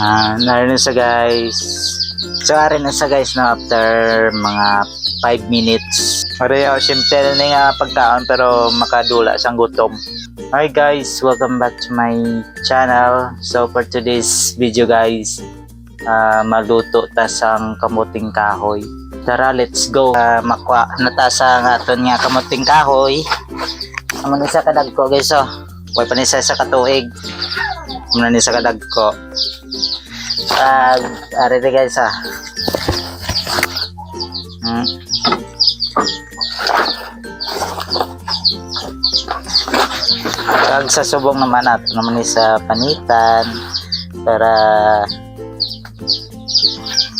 Narin na sa guys. So arin na sa guys no, after mga 5 minutes. Pareho simple na nga pagkaon pero makadula sang gutom. Hi guys, welcome back to my channel. So for today's video guys, maluto ta sang kamuting kahoy. Tara, let's go. Makwa natasa nga aton nga kamuting kahoy. Amon isa ka dagko guys oh. Way pa ni sa katuig. Amon ni sa kadagko. Ari na guys sa subong naman natin naman sa panitan para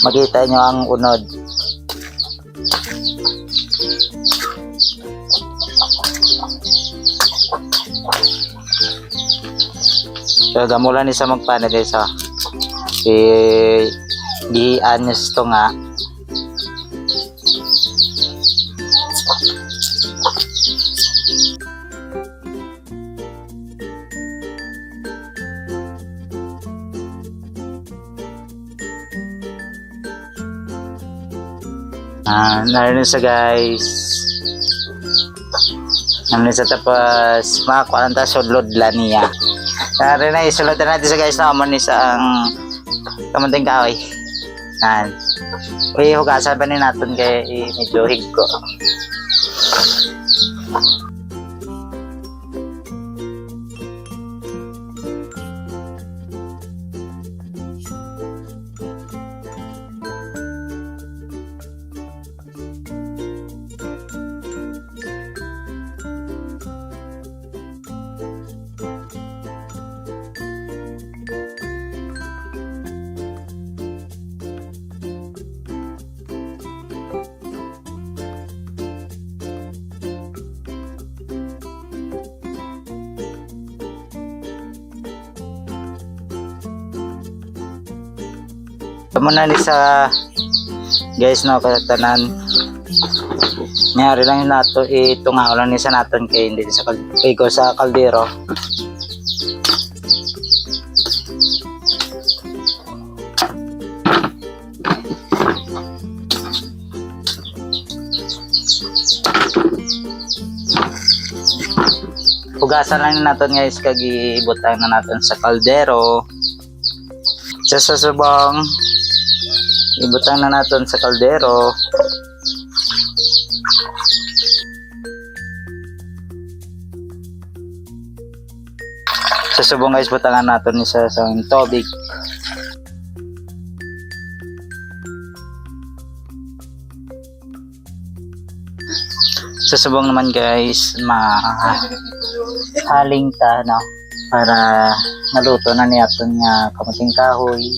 makita nyo ang unod. So gamulan ni sa magpana guys gihian nyo ito nga narin sa guys narin sa tapos makakuha lang sudlod lang niya narin na isulod natin sa guys na amon ni sa ang kamunting kahoy. Uy, hugasan pa ni natin kay medyo higko. Muna ni sa guys no katanan mayari lang nato itunga lang ni sa naton kay hindi sa ko sa kaldero. Hugasan lang naton guys kag ibutang na naton sa kaldero. Sa subong ibutang na natin sa kaldero. Sa subong guys, butangan natin sa tubig. Sa subong naman guys, haling ta no para naluto na niya aton nga kamuting kahoy.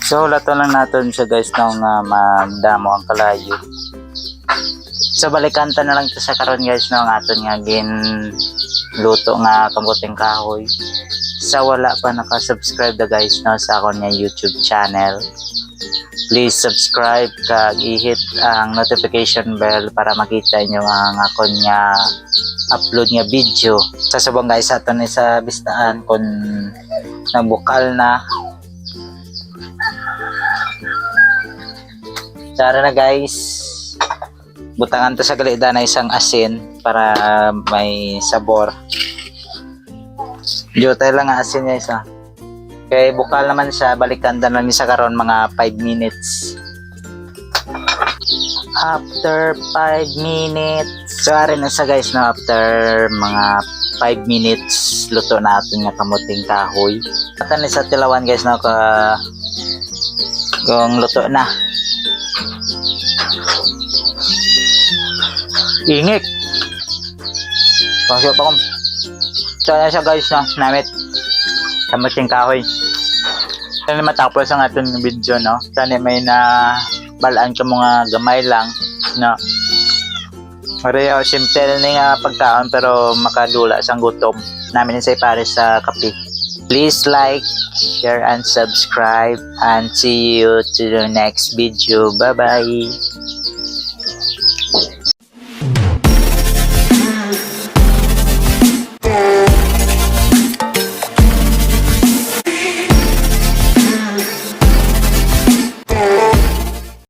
So lato lang natin siya guys nung magdamo ang kalayo. So balikanta na lang to sa karon guys no ang aton nga gin luto nga kamuting kahoy. Sa wala pa naka-subscribe na guys no sa akon nga YouTube channel, please subscribe kag i-hit ang notification bell para makita nyo ang akon nga upload nga video. Sa subong guys aton ni sa bistaan kung nabukal na. Tara na guys, butangan to sa galida na isang asin para may sabor. Jotay lang ang asin niya isa. Kaya bukal naman siya, balikan na lang sa karon mga 5 minutes. After 5 minutes, sorry na sa guys no, after mga 5 minutes luto natin nga kamuting kahoy. Atan sa tilawan guys no kung luto na. Ingik. Pasok pa kom. Sana siya guys no, namit kamuting kahoy. Sana matapos ang ating video no. Sana may na balaan ka mga gamay lang no. Are, simple na nga pagkaon pero makadula sang gutom. Namin sa pare sa kape. Please like, share, and subscribe. And see you to the next video. Bye-bye.